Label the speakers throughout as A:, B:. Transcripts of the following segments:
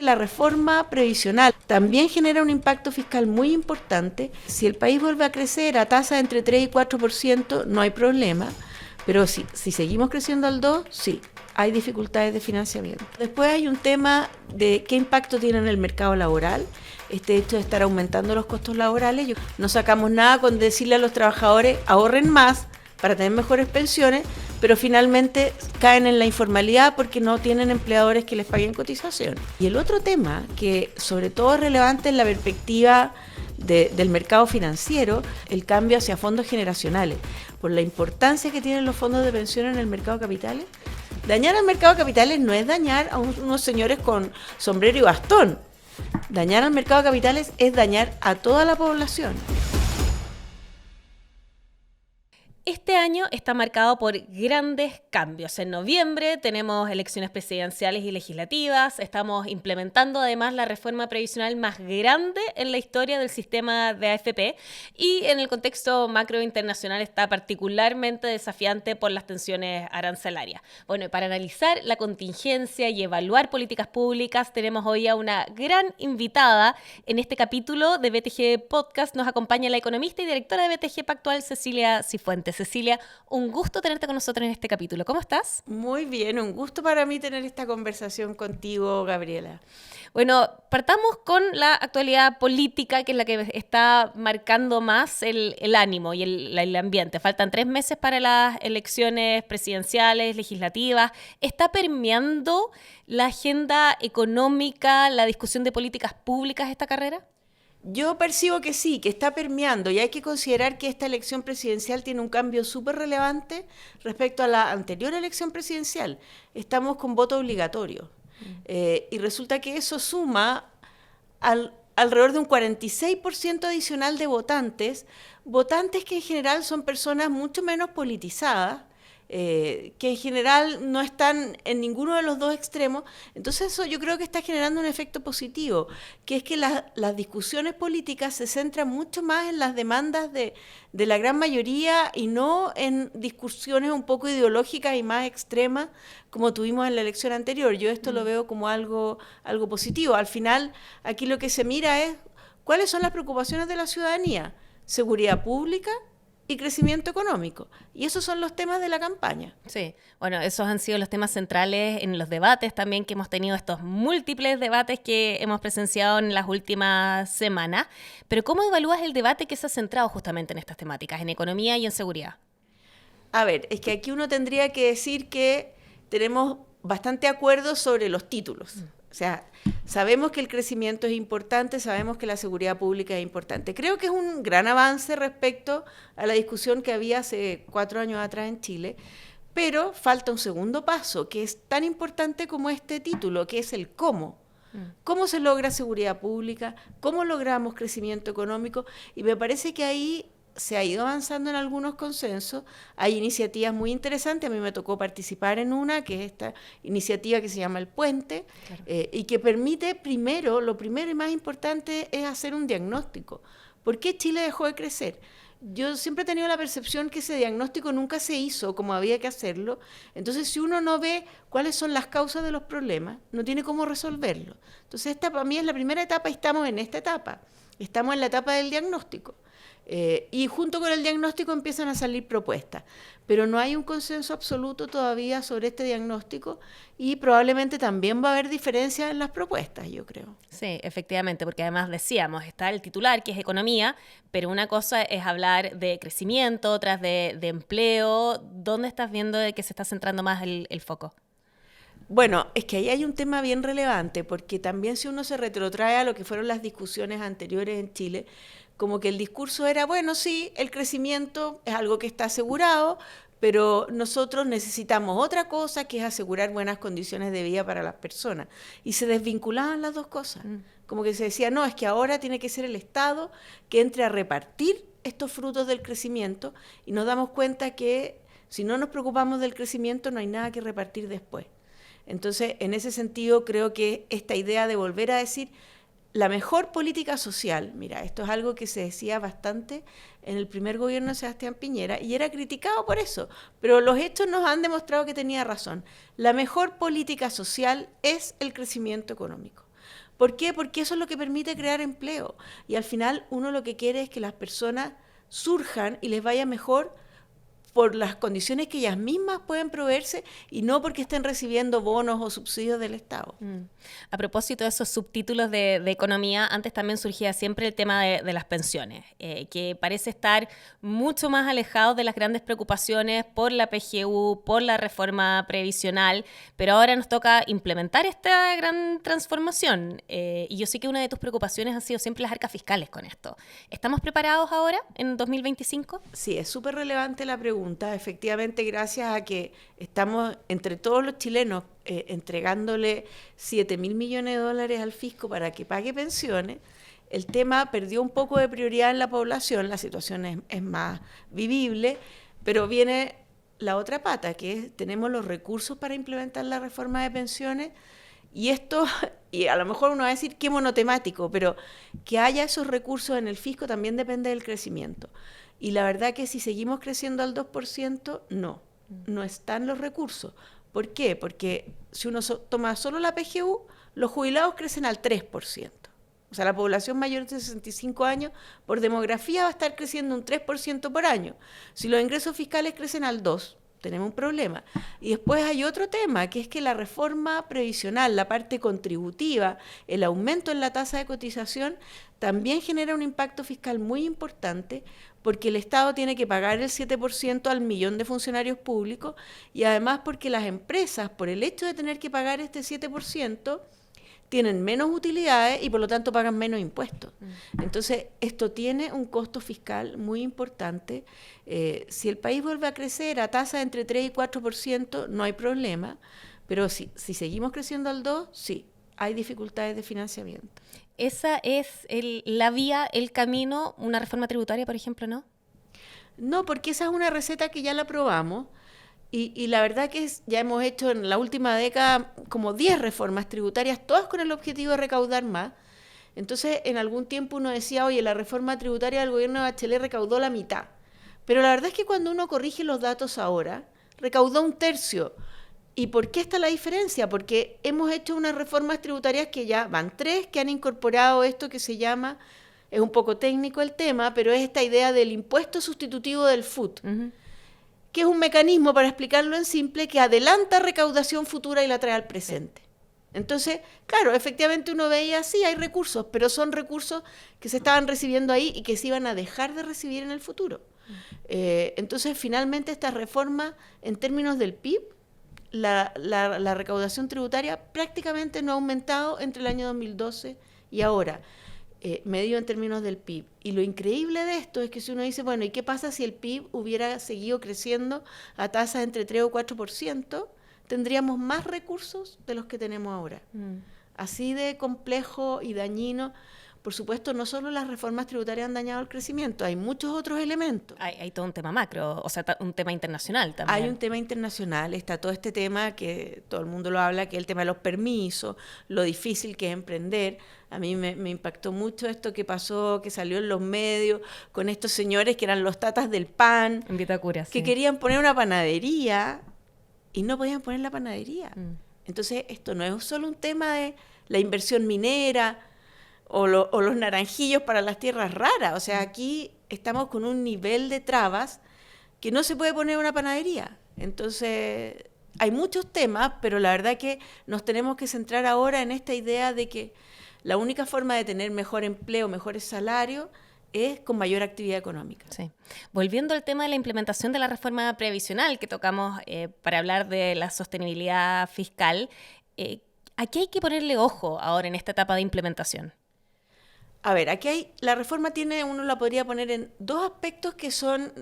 A: La reforma previsional también genera un impacto fiscal muy importante. Si el país vuelve a crecer a tasa de entre 3 y 4%, no hay problema, pero si seguimos creciendo al 2%, sí, hay dificultades de financiamiento. Después hay un tema de qué impacto tiene en el mercado laboral. Este hecho de estar aumentando los costos laborales, no sacamos nada con decirle a los trabajadores ahorren más para tener mejores pensiones, pero finalmente caen en la informalidad porque no tienen empleadores que les paguen cotización. Y el otro tema, que sobre todo es relevante en la perspectiva del mercado financiero, el cambio hacia fondos generacionales, por la importancia que tienen los fondos de pensión en el mercado de capitales. Dañar al mercado de capitales no es dañar a unos señores con sombrero y bastón. Dañar al mercado de capitales es dañar a toda la población.
B: Este año está marcado por grandes cambios. En noviembre tenemos elecciones presidenciales y legislativas. Estamos implementando además la reforma previsional más grande en la historia del sistema de AFP y en el contexto macro internacional está particularmente desafiante por las tensiones arancelarias. Bueno, y para analizar la contingencia y evaluar políticas públicas tenemos hoy a una gran invitada. En este capítulo de BTG Podcast nos acompaña la economista y directora de BTG Pactual, Cecilia Cifuentes. Cecilia, un gusto tenerte con nosotros en este capítulo. ¿Cómo estás?
A: Muy bien, un gusto para mí tener esta conversación contigo, Gabriela.
B: Bueno, partamos con la actualidad política, que es la que está marcando más el ánimo y el ambiente. Faltan 3 meses para las elecciones presidenciales, legislativas. ¿Está permeando la agenda económica, la discusión de políticas públicas esta carrera?
A: Yo percibo que sí, que está permeando y hay que considerar que esta elección presidencial tiene un cambio súper relevante respecto a la anterior elección presidencial. Estamos con voto obligatorio y resulta que eso suma alrededor de un 46% adicional de votantes que en general son personas mucho menos politizadas, que en general no están en ninguno de los dos extremos. Entonces eso yo creo que está generando un efecto positivo, que es que las discusiones políticas se centran mucho más en las demandas de la gran mayoría y no en discusiones un poco ideológicas y más extremas como tuvimos en la elección anterior. Yo esto lo veo como algo positivo. Al final, aquí lo que se mira es cuáles son las preocupaciones de la ciudadanía: seguridad pública y crecimiento económico. Y esos son los temas de la campaña.
B: Sí, bueno, esos han sido los temas centrales en los debates también que hemos tenido, estos múltiples debates que hemos presenciado en las últimas semanas. Pero ¿cómo evalúas el debate que se ha centrado justamente en estas temáticas, en economía y en seguridad?
A: A ver, es que aquí uno tendría que decir que tenemos bastante acuerdo sobre los títulos. O sea, sabemos que el crecimiento es importante, sabemos que la seguridad pública es importante. Creo que es un gran avance respecto a la discusión que había hace 4 años atrás en Chile, pero falta un segundo paso, que es tan importante como este título, que es el cómo. ¿Cómo se logra seguridad pública? ¿Cómo logramos crecimiento económico? Y me parece que ahí se ha ido avanzando en algunos consensos. Hay iniciativas muy interesantes. A mí me tocó participar en una, que es esta iniciativa que se llama El Puente, claro. Y que permite lo primero y más importante es hacer un diagnóstico. ¿Por qué Chile dejó de crecer? Yo siempre he tenido la percepción que ese diagnóstico nunca se hizo como había que hacerlo. Entonces, si uno no ve cuáles son las causas de los problemas, no tiene cómo resolverlo. Entonces, esta para mí es la primera etapa y estamos en esta etapa. Estamos en la etapa del diagnóstico. Y junto con el diagnóstico empiezan a salir propuestas, pero no hay un consenso absoluto todavía sobre este diagnóstico y probablemente también va a haber diferencias en las propuestas, yo creo.
B: Sí, efectivamente, porque además decíamos, está el titular que es economía, pero una cosa es hablar de crecimiento, otras de empleo. ¿Dónde estás viendo de que se está centrando más el foco?
A: Bueno, es que ahí hay un tema bien relevante, porque también si uno se retrotrae a lo que fueron las discusiones anteriores en Chile, como que el discurso era, bueno, sí, el crecimiento es algo que está asegurado, pero nosotros necesitamos otra cosa, que es asegurar buenas condiciones de vida para las personas. Y se desvinculaban las dos cosas. Como que se decía, no, es que ahora tiene que ser el Estado que entre a repartir estos frutos del crecimiento, y nos damos cuenta que si no nos preocupamos del crecimiento no hay nada que repartir después. Entonces, en ese sentido, creo que esta idea de volver a decir la mejor política social, mira, esto es algo que se decía bastante en el primer gobierno de Sebastián Piñera y era criticado por eso, pero los hechos nos han demostrado que tenía razón. La mejor política social es el crecimiento económico. ¿Por qué? Porque eso es lo que permite crear empleo. Y al final uno lo que quiere es que las personas surjan y les vaya mejor por las condiciones que ellas mismas pueden proveerse y no porque estén recibiendo bonos o subsidios del Estado.
B: A propósito de esos subtítulos de economía, antes también surgía siempre el tema de las pensiones, que parece estar mucho más alejado de las grandes preocupaciones por la PGU, por la reforma previsional, pero ahora nos toca implementar esta gran transformación. Y yo sé que una de tus preocupaciones han sido siempre las arcas fiscales con esto. ¿Estamos preparados ahora, en 2025?
A: Sí, es súper relevante la pregunta. Efectivamente, gracias a que estamos entre todos los chilenos entregándole 7.000 millones de dólares al fisco para que pague pensiones, el tema perdió un poco de prioridad en la población, la situación es más vivible, pero viene la otra pata, que es tenemos los recursos para implementar la reforma de pensiones, y esto, y a lo mejor uno va a decir qué monotemático, pero que haya esos recursos en el fisco también depende del crecimiento. Y la verdad que si seguimos creciendo al 2%, no están los recursos. ¿Por qué? Porque si uno toma solo la PGU, los jubilados crecen al 3%. O sea, la población mayor de 65 años, por demografía, va a estar creciendo un 3% por año. Si los ingresos fiscales crecen al 2%, tenemos un problema. Y después hay otro tema, que es que la reforma previsional, la parte contributiva, el aumento en la tasa de cotización, también genera un impacto fiscal muy importante, porque el Estado tiene que pagar el 7% al millón de funcionarios públicos, y además porque las empresas, por el hecho de tener que pagar este 7%, tienen menos utilidades y por lo tanto pagan menos impuestos. Entonces, esto tiene un costo fiscal muy importante. Si el país vuelve a crecer a tasa de entre 3 y 4%, no hay problema, pero si seguimos creciendo al 2%, sí, hay dificultades de financiamiento.
B: ¿Esa es la vía, el camino, una reforma tributaria, por ejemplo, no?
A: No, porque esa es una receta que ya la probamos. Y la verdad que ya hemos hecho en la última década como 10 reformas tributarias, todas con el objetivo de recaudar más. Entonces, en algún tiempo uno decía, oye, la reforma tributaria del gobierno de Bachelet recaudó la mitad. Pero la verdad es que cuando uno corrige los datos ahora, recaudó un tercio. ¿Y por qué está la diferencia? Porque hemos hecho unas reformas tributarias que ya van 3, que han incorporado esto que se llama, es un poco técnico el tema, pero es esta idea del impuesto sustitutivo del FUT. Que es un mecanismo, para explicarlo en simple, que adelanta recaudación futura y la trae al presente. Entonces, claro, efectivamente uno veía, sí, hay recursos, pero son recursos que se estaban recibiendo ahí y que se iban a dejar de recibir en el futuro. Entonces, finalmente, esta reforma, en términos del PIB, la recaudación tributaria prácticamente no ha aumentado entre el año 2012 y ahora. Medido en términos del PIB. Y lo increíble de esto es que si uno dice, bueno, ¿y qué pasa si el PIB hubiera seguido creciendo a tasas entre 3 o 4%? Tendríamos más recursos de los que tenemos ahora. Así de complejo y dañino. Por supuesto, no solo las reformas tributarias han dañado el crecimiento, hay muchos otros elementos.
B: Hay todo un tema macro, o sea, un tema internacional también.
A: Hay un tema internacional, está todo este tema que todo el mundo lo habla, que es el tema de los permisos, lo difícil que es emprender. A mí me impactó mucho esto que pasó, que salió en los medios, con estos señores que eran los tatas del pan,
B: en Vitacura,
A: que querían poner una panadería y no podían poner la panadería. Entonces, esto no es solo un tema de la inversión minera, o los naranjillos para las tierras raras. O sea, aquí estamos con un nivel de trabas que no se puede poner una panadería. Entonces, hay muchos temas, pero la verdad que nos tenemos que centrar ahora en esta idea de que la única forma de tener mejor empleo, mejores salarios, es con mayor actividad económica.
B: Sí. Volviendo al tema de la implementación de la reforma previsional que tocamos para hablar de la sostenibilidad fiscal, ¿a qué hay que ponerle ojo ahora en esta etapa de implementación?
A: A ver, aquí la reforma uno la podría poner en dos aspectos que son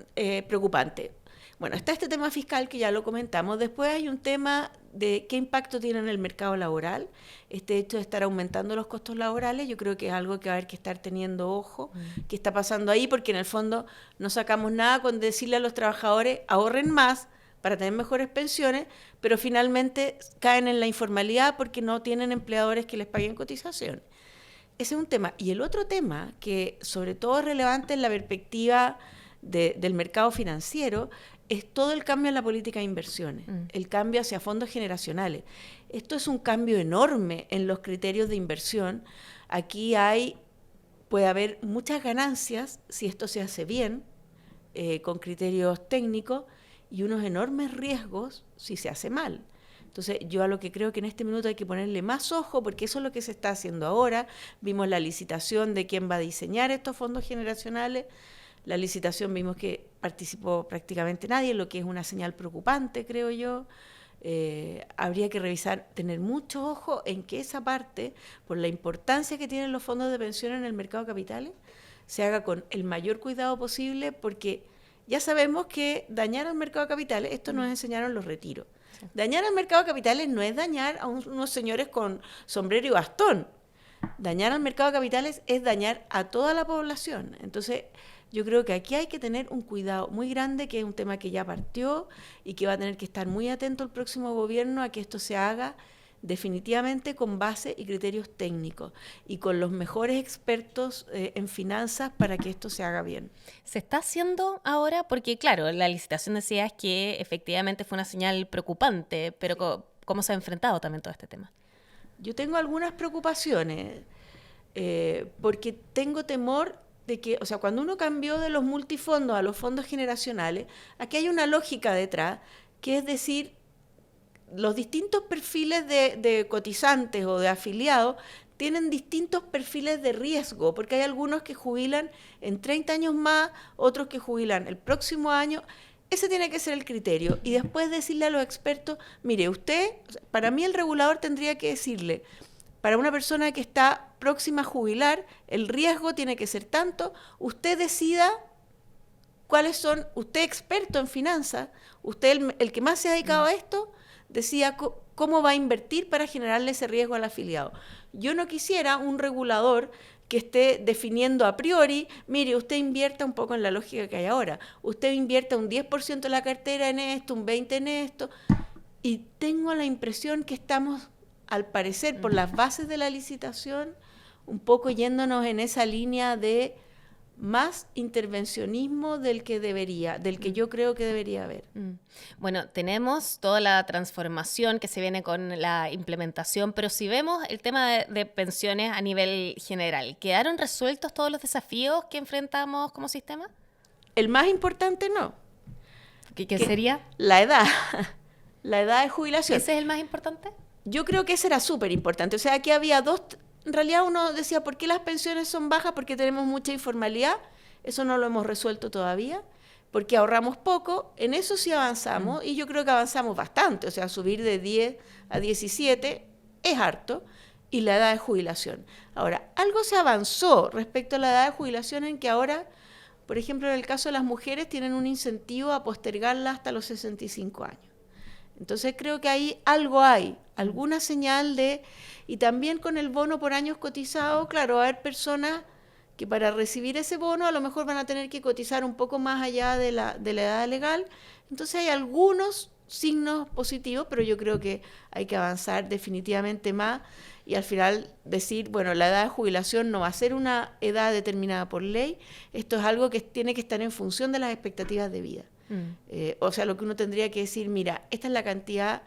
A: preocupantes. Bueno, está este tema fiscal que ya lo comentamos, después hay un tema de qué impacto tiene en el mercado laboral, este hecho de estar aumentando los costos laborales, yo creo que es algo que va a haber que estar teniendo ojo, qué está pasando ahí, porque en el fondo no sacamos nada con decirle a los trabajadores ahorren más para tener mejores pensiones, pero finalmente caen en la informalidad porque no tienen empleadores que les paguen cotizaciones. Ese es un tema. Y el otro tema, que sobre todo es relevante en la perspectiva del mercado financiero, es todo el cambio en la política de inversiones, el cambio hacia fondos generacionales. esto es un cambio enorme en los criterios de inversión. Aquí puede haber muchas ganancias si esto se hace bien, con criterios técnicos, y unos enormes riesgos si se hace mal. Entonces, yo a lo que creo que en este minuto hay que ponerle más ojo, porque eso es lo que se está haciendo ahora. Vimos la licitación de quién va a diseñar estos fondos generacionales. La licitación vimos que participó prácticamente nadie, lo que es una señal preocupante, creo yo. Habría que revisar, tener mucho ojo en que esa parte, por la importancia que tienen los fondos de pensión en el mercado de capitales, se haga con el mayor cuidado posible, porque ya sabemos que dañar al mercado de capitales, esto nos enseñaron los retiros. Dañar al mercado de capitales no es dañar a unos señores con sombrero y bastón. Dañar al mercado de capitales es dañar a toda la población. Entonces, yo creo que aquí hay que tener un cuidado muy grande, que es un tema que ya partió y que va a tener que estar muy atento el próximo gobierno a que esto se haga definitivamente con base y criterios técnicos y con los mejores expertos en finanzas para que esto se haga bien.
B: ¿Se está haciendo ahora? Porque claro, la licitación decías que efectivamente fue una señal preocupante, pero ¿cómo se ha enfrentado también todo este tema?
A: Yo tengo algunas preocupaciones, porque tengo temor de que, o sea, cuando uno cambió de los multifondos a los fondos generacionales, aquí hay una lógica detrás, que es decir, los distintos perfiles de cotizantes o de afiliados tienen distintos perfiles de riesgo, porque hay algunos que jubilan en 30 años más, otros que jubilan el próximo año. Ese tiene que ser el criterio. Y después decirle a los expertos, mire, usted, para mí el regulador tendría que decirle, para una persona que está próxima a jubilar, el riesgo tiene que ser tanto, usted decida cuáles son, usted experto en finanzas, usted el que más se ha dedicado a esto, decía cómo va a invertir para generarle ese riesgo al afiliado. Yo no quisiera un regulador que esté definiendo a priori, mire, usted invierta un poco en la lógica que hay ahora, usted invierta un 10% de la cartera en esto, un 20% en esto, y tengo la impresión que estamos, al parecer, por las bases de la licitación, un poco yéndonos en esa línea de más intervencionismo del que yo creo que debería haber.
B: Bueno, tenemos toda la transformación que se viene con la implementación, pero si vemos el tema de pensiones a nivel general, ¿quedaron resueltos todos los desafíos que enfrentamos como sistema?
A: El más importante no.
B: ¿Qué sería?
A: La edad. La edad de jubilación.
B: ¿Ese es el más importante?
A: Yo creo que ese era súper importante. O sea, aquí había dos. En realidad uno decía, ¿por qué las pensiones son bajas? Porque tenemos mucha informalidad. Eso no lo hemos resuelto todavía. Porque ahorramos poco. En eso sí avanzamos. Y yo creo que avanzamos bastante. O sea, subir de 10 a 17 es harto. Y la edad de jubilación. Ahora, algo se avanzó respecto a la edad de jubilación, en que ahora, por ejemplo, en el caso de las mujeres, tienen un incentivo a postergarla hasta los 65 años. Entonces creo que ahí algo hay, alguna señal de... Y también con el bono por años cotizados, claro, va a haber personas que para recibir ese bono a lo mejor van a tener que cotizar un poco más allá de la edad legal. Entonces hay algunos signos positivos, pero yo creo que hay que avanzar definitivamente más y al final decir, bueno, la edad de jubilación no va a ser una edad determinada por ley, esto es algo que tiene que estar en función de las expectativas de vida. O sea, lo que uno tendría que decir, mira, esta es la cantidad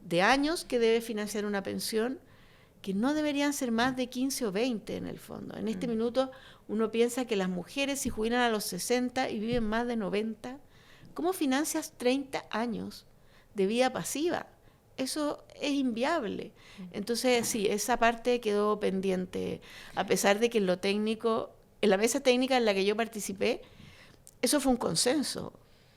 A: de años que debe financiar una pensión, que no deberían ser más de 15 o 20 en el fondo. En este minuto uno piensa que las mujeres, si jubilan a los 60 y viven más de 90, ¿cómo financias 30 años de vida pasiva? Eso es inviable. Entonces, sí, esa parte quedó pendiente, a pesar de que en lo técnico, en la mesa técnica en la que yo participé, eso fue un consenso.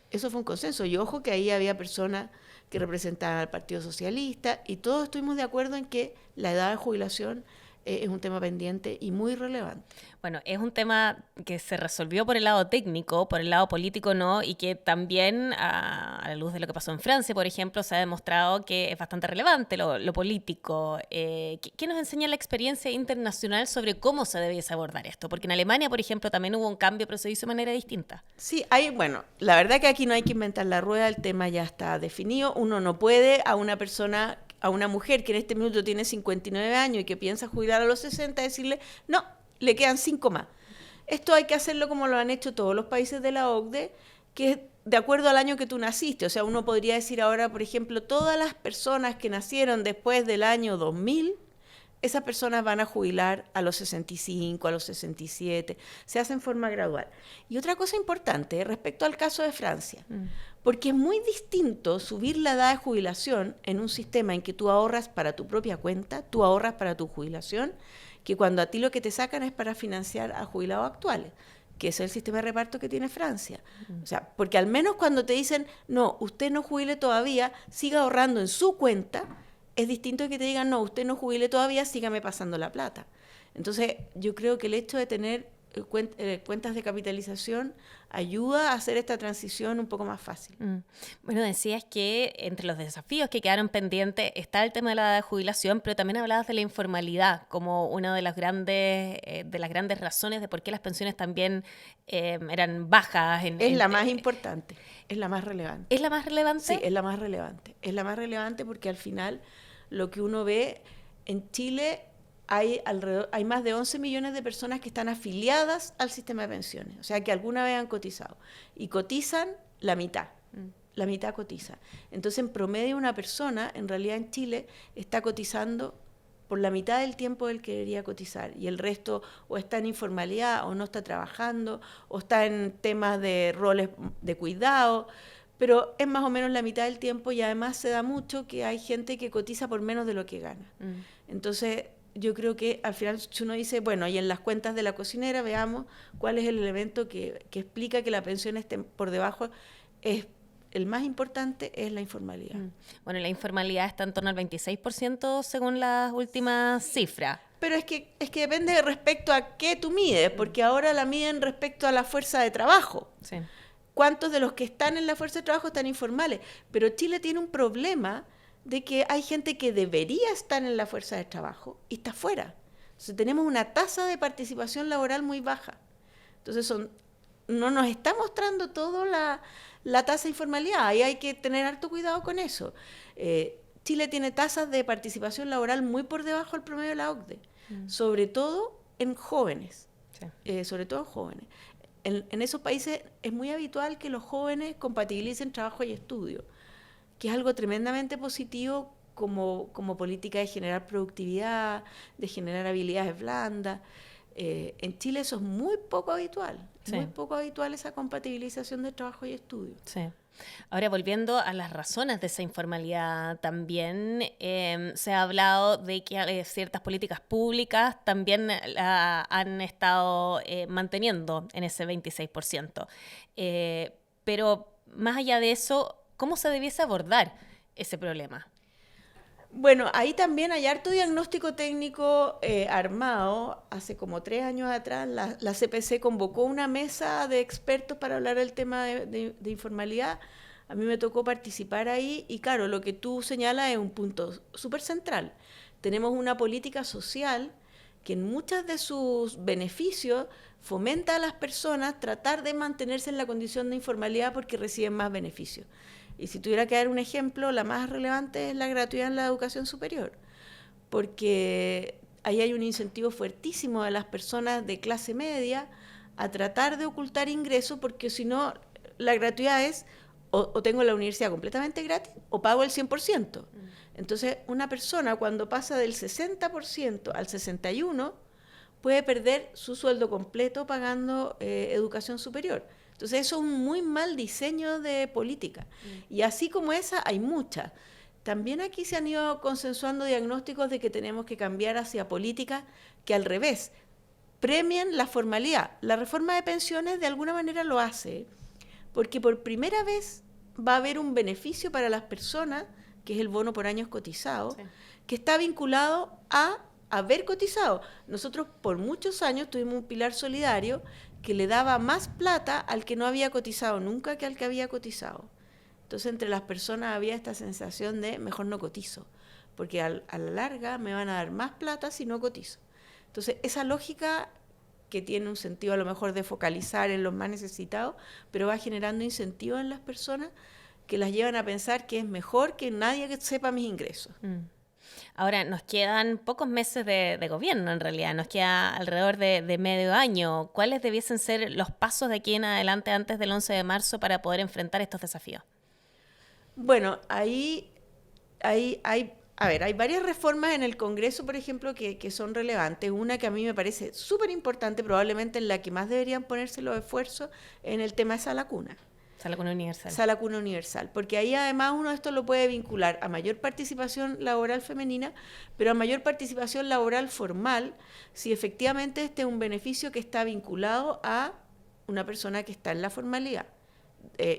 A: Eso fue un consenso. Y ojo que ahí había personas que representaban al Partido Socialista y todos estuvimos de acuerdo en que la edad de jubilación es un tema pendiente y muy relevante.
B: Bueno, es un tema que se resolvió por el lado técnico, por el lado político no, y que también, a la luz de lo que pasó en Francia, por ejemplo, se ha demostrado que es bastante relevante lo político. ¿Qué nos enseña la experiencia internacional sobre cómo se debiese abordar esto? Porque en Alemania, por ejemplo, también hubo un cambio, pero se hizo de manera distinta.
A: Sí, bueno, la verdad que aquí no hay que inventar la rueda, el tema ya está definido. Uno no puede a una persona, a una mujer que en este minuto tiene 59 años y que piensa jubilar a los 60, decirle, no, le quedan 5 más. Esto hay que hacerlo como lo han hecho todos los países de la OCDE, que es de acuerdo al año que tú naciste. O sea, uno podría decir ahora, por ejemplo, todas las personas que nacieron después del año 2000, esas personas van a jubilar a los 65, a los 67, se hace en forma gradual. Y otra cosa importante respecto al caso de Francia, porque es muy distinto subir la edad de jubilación en un sistema en que tú ahorras para tu propia cuenta, tú ahorras para tu jubilación, que cuando a ti lo que te sacan es para financiar a jubilados actuales, que es el sistema de reparto que tiene Francia. O sea, porque al menos cuando te dicen, no, usted no jubile todavía, siga ahorrando en su cuenta, es distinto que te digan, no, usted no jubile todavía, sígame pasando la plata. Entonces, yo creo que el hecho de tener cuentas de capitalización ayuda a hacer esta transición un poco más fácil.
B: Bueno, decías que entre los desafíos que quedaron pendientes está el tema de la jubilación, pero también hablabas de la informalidad como una de las grandes razones de por qué las pensiones también eran bajas.
A: Es la más importante, es la más relevante.
B: ¿Es la más relevante?
A: Sí, es la más relevante. Es la más relevante porque al final lo que uno ve en Chile hay más de 11 millones de personas que están afiliadas al sistema de pensiones, o sea, que alguna vez han cotizado, y cotizan la mitad cotiza. Entonces, en promedio, una persona, en realidad en Chile, está cotizando por la mitad del tiempo del que debería cotizar, y el resto o está en informalidad, o no está trabajando, o está en temas de roles de cuidado, pero es más o menos la mitad del tiempo, y además se da mucho que hay gente que cotiza por menos de lo que gana. Entonces, yo creo que al final, si uno dice, bueno, y en las cuentas de la cocinera veamos cuál es el elemento que explica que la pensión esté por debajo, el más importante es la informalidad.
B: Bueno, la informalidad está en torno al 26% según las últimas cifras.
A: Pero es que depende de respecto a qué tú mides, porque ahora la miden respecto a la fuerza de trabajo.
B: Sí.
A: ¿Cuántos de los que están en la fuerza de trabajo están informales? Pero Chile tiene un problema de que hay gente que debería estar en la fuerza de trabajo y está fuera. Entonces tenemos una tasa de participación laboral muy baja. Entonces no nos está mostrando todo la tasa de informalidad, y hay que tener harto cuidado con eso. Chile tiene tasas de participación laboral muy por debajo del promedio de la OCDE, sobre todo en jóvenes. Sí. Sobre todo en jóvenes. En esos países es muy habitual que los jóvenes compatibilicen trabajo y estudio, que es algo tremendamente positivo como política de generar productividad, de generar habilidades blandas. En Chile eso es muy poco habitual, sí. Muy poco habitual esa compatibilización de trabajo y estudio.
B: Sí. Ahora, volviendo a las razones de esa informalidad también, se ha hablado de que ciertas políticas públicas también la han estado manteniendo en ese 26%. Pero más allá de eso, ¿cómo se debiese abordar ese problema?
A: Bueno, ahí también hay harto diagnóstico técnico armado. Hace como 3 años atrás la CPC convocó una mesa de expertos para hablar del tema de informalidad. A mí me tocó participar ahí y claro, lo que tú señalas es un punto súper central. Tenemos una política social que en muchos de sus beneficios fomenta a las personas tratar de mantenerse en la condición de informalidad porque reciben más beneficios. Y si tuviera que dar un ejemplo, la más relevante es la gratuidad en la educación superior, porque ahí hay un incentivo fuertísimo de las personas de clase media a tratar de ocultar ingresos, porque si no, la gratuidad es o tengo la universidad completamente gratis o pago el 100%. Entonces, una persona cuando pasa del 60% al 61% puede perder su sueldo completo pagando educación superior. Entonces eso es un muy mal diseño de política. Y así como esa hay muchas. También aquí se han ido consensuando diagnósticos de que tenemos que cambiar hacia políticas que al revés premien la formalidad. La reforma de pensiones de alguna manera lo hace, porque por primera vez va a haber un beneficio para las personas, que es el bono por años cotizados, sí, que está vinculado a haber cotizado. Nosotros por muchos años tuvimos un pilar solidario que le daba más plata al que no había cotizado nunca que al que había cotizado. Entonces entre las personas había esta sensación de mejor no cotizo, porque a la larga me van a dar más plata si no cotizo. Entonces esa lógica que tiene un sentido a lo mejor de focalizar en los más necesitados, pero va generando incentivos en las personas que las llevan a pensar que es mejor que nadie que sepa mis ingresos.
B: Ahora, nos quedan pocos meses de gobierno, en realidad. Nos queda alrededor de medio año. ¿Cuáles debiesen ser los pasos de aquí en adelante antes del 11 de marzo para poder enfrentar estos desafíos?
A: Bueno, hay varias reformas en el Congreso, por ejemplo, que son relevantes. Una que a mí me parece súper importante, probablemente en la que más deberían ponerse los esfuerzos, en el tema de Sala Cuna.
B: Sala Cuna Universal.
A: Sala Cuna Universal, porque ahí además uno esto lo puede vincular a mayor participación laboral femenina, pero a mayor participación laboral formal, si efectivamente este es un beneficio que está vinculado a una persona que está en la formalidad.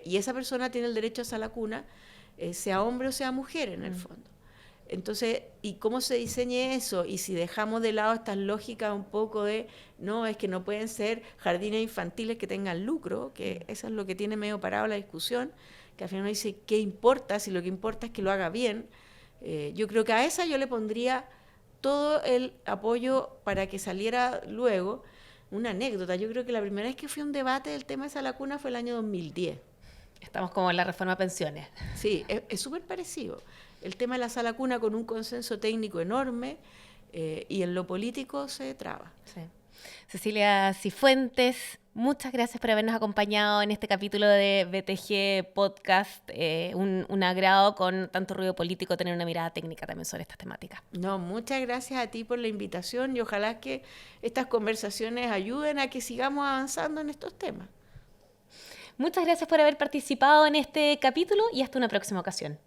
A: Y esa persona tiene el derecho a Sala Cuna, sea hombre o sea mujer en el fondo. Entonces, ¿y cómo se diseñe eso? Y si dejamos de lado estas lógicas un poco de, no, es que no pueden ser jardines infantiles que tengan lucro, que eso es lo que tiene medio parado la discusión, que al final uno dice, ¿qué importa? Si lo que importa es que lo haga bien. Yo creo que a esa yo le pondría todo el apoyo para que saliera luego. Una anécdota, yo creo que la primera vez que fui a un debate del tema de Sala Cuna fue el año 2010.
B: Estamos como en la reforma a pensiones.
A: Sí, es súper parecido. El tema de la Sala Cuna con un consenso técnico enorme y en lo político se traba.
B: Sí. Cecilia Cifuentes, muchas gracias por habernos acompañado en este capítulo de BTG Podcast. Un agrado con tanto ruido político tener una mirada técnica también sobre estas temáticas.
A: No, muchas gracias a ti por la invitación y ojalá que estas conversaciones ayuden a que sigamos avanzando en estos temas.
B: Muchas gracias por haber participado en este capítulo y hasta una próxima ocasión.